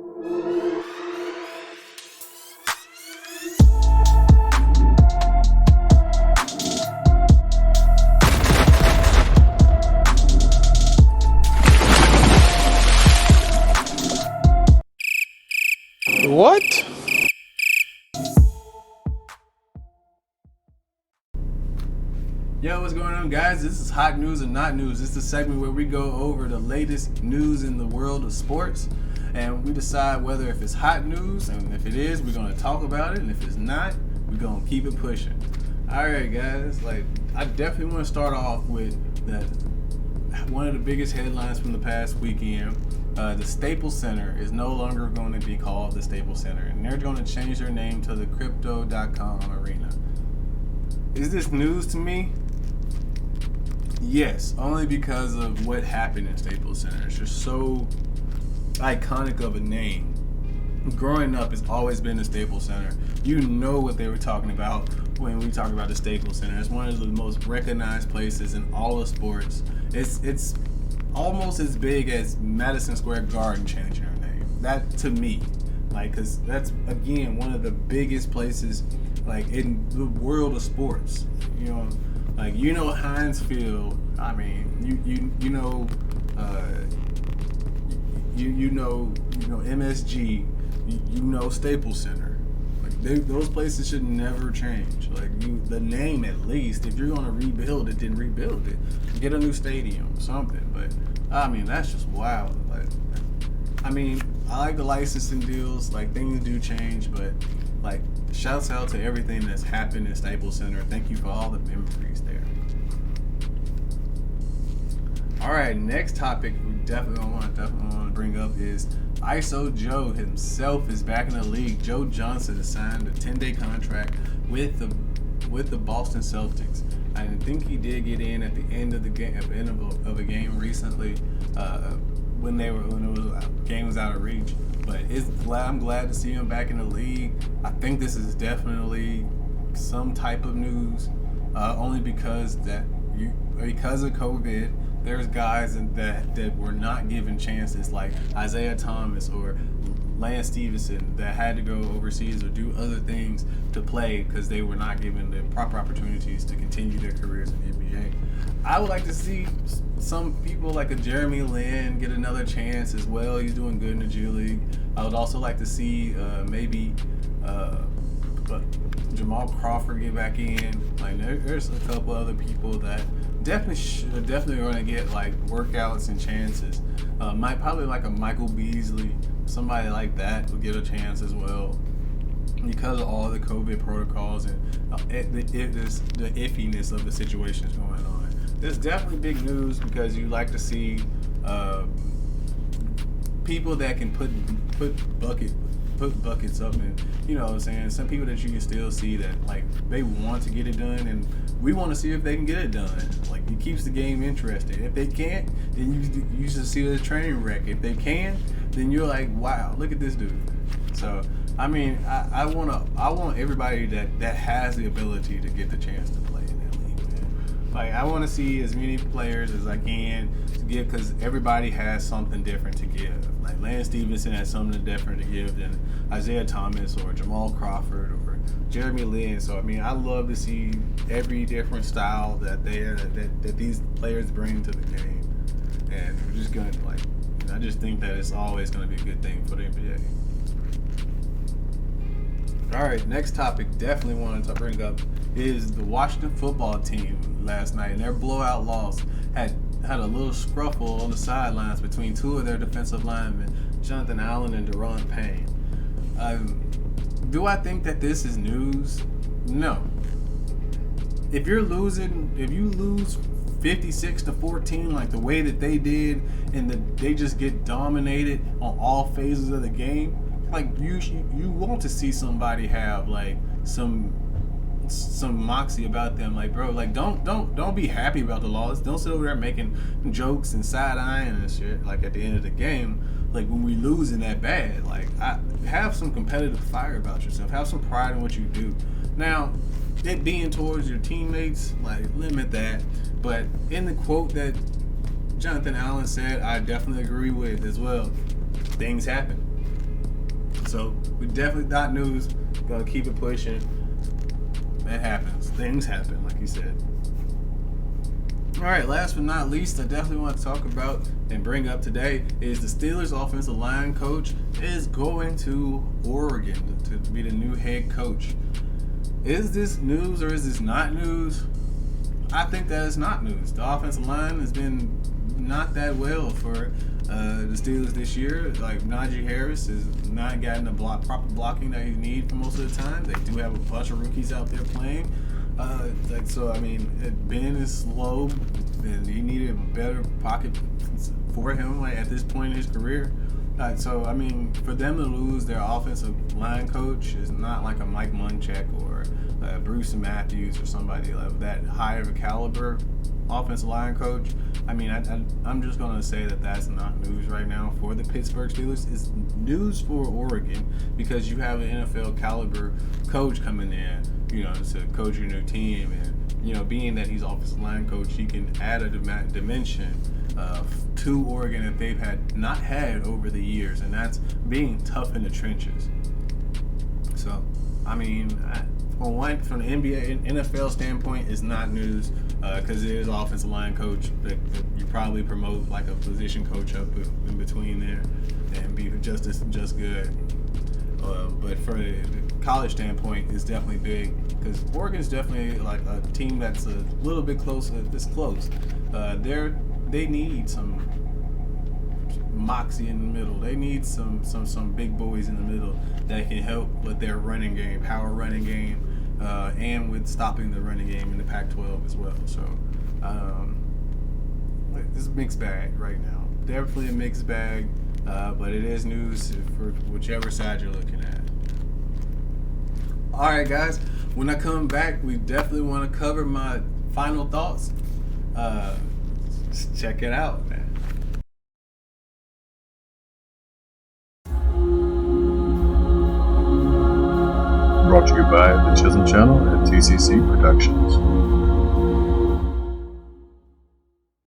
What? Yo, what's going on, guys? This is Hot News and Not News. This is the segment where we go over the latest news in the world of sports, and we decide whether if it's hot news, and if it is, we're going to talk about it, and if it's not, we're going to keep it pushing. All right, guys. I definitely want to start off with that. One of the biggest headlines from the past weekend. The Staples Center is no longer going to be called the Staples Center, and they're going to change their name to the Crypto.com Arena. Is this news to me? Yes, only because of what happened in Staples Center. It's just so iconic of a name. Growing up, it's always been the Staples Center. You know what they were talking about when we talk about the Staples Center. It's one of the most recognized places in all of sports. It's almost as big as Madison Square Garden changing their name. That, to me, because that's, again, one of the biggest places, in the world of sports. Heinz Field. I mean, MSG. Staples Center. Those places should never change. The name, at least, if you're going to rebuild it, then rebuild it. Get a new stadium, something. But that's just wild. I like the licensing deals. Things do change, but shouts out to everything that's happened in Staples Center. Thank you for all the memories there. All right, next topic we definitely want to bring up is ISO Joe himself is back in the league. Joe Johnson has signed a 10-day contract with the Boston Celtics. I think he did get in at the end of the game, at the end of a game recently, when the game was out of reach. But I'm glad to see him back in the league. I think this is definitely some type of news, only because of COVID. There's guys that were not given chances, like Isaiah Thomas or Lance Stevenson, that had to go overseas or do other things to play because they were not given the proper opportunities to continue their careers in the NBA. I would like to see some people like a Jeremy Lin get another chance as well. He's doing good in the G League. I would also like to see maybe Jamal Crawford get back in. There's a couple other people that definitely going to get workouts and chances. Probably like a Michael Beasley, somebody like that will get a chance as well, because of all the COVID protocols and the iffiness of the situations going on. It's definitely big news because you like to see people that can put buckets up, and some people that you can still see that they want to get it done, and we want to see if they can get it done. It keeps the game interesting. If they can't, then you just see it as a train wreck. If they can, then you're like, wow, look at this dude. So I want everybody that has the ability to get the chance to play in that league, man. I want to see as many players as I can to give, because everybody has something different to give. Lance Stevenson has something different to give than Isaiah Thomas or Jamal Crawford or Jeremy Lin. So I love to see every different style that these players bring to the game, and we're just gonna I just think that it's always going to be a good thing for the NBA. All right, next topic definitely wanted to bring up is the Washington football team last night, and their blowout loss had a little scruffle on the sidelines between two of their defensive linemen, Jonathan Allen and Daron Payne. Do I think that this is news? No. If you lose 56-14 like the way that they did, and they just get dominated on all phases of the game, you want to see somebody have some moxie about them. Don't be happy about the loss. Don't sit over there making jokes and side-eyeing and shit at the end of the game, when we losing that bad. Have some competitive fire about yourself. Have some pride in what you do. Now, it being towards your teammates, limit that. But in the quote that Jonathan Allen said, I definitely agree with as well. Things happen. So we definitely not news. Gonna keep it pushing. It happens. Things happen, like you said. All right, last but not least, I definitely want to talk about and bring up today is the Steelers offensive line coach is going to Oregon to be the new head coach. Is this news or is this not news? I think that is not news. The offensive line has been not that well for the Steelers this year. Like Najee Harris has not gotten the proper blocking that he needs for most of the time. They do have a bunch of rookies out there playing. So I mean, Ben is slow, and he needed a better pocket for him like at this point in his career. So I mean, for them to lose their offensive line coach is not like a Mike Munchak or Bruce Matthews or somebody of that high of a caliber offensive line coach. I mean, I'm just going to say that that's not news right now for the Pittsburgh Steelers. It's news for Oregon because you have an NFL caliber coach coming in, to coach your new team. And, being that he's offensive line coach, he can add a dimension to Oregon that they've not had over the years, and that's being tough in the trenches. So, I mean, from the NBA and NFL standpoint, it's not news because it is offensive line coach that you probably promote like a position coach up in between there and be just good. But for the college standpoint, it's definitely big because Oregon's definitely like a team that's a little bit closer. It's close. They need some moxie in the middle. They need some big boys in the middle that can help with their running game, power running game, and with stopping the running game in the Pac-12 as well. So it's a mixed bag right now. Definitely a mixed bag, but it is news for whichever side you're looking at. All right, guys. When I come back, we definitely want to cover my final thoughts. Check it out, man. Brought to you by the Chism Channel and TCC Productions.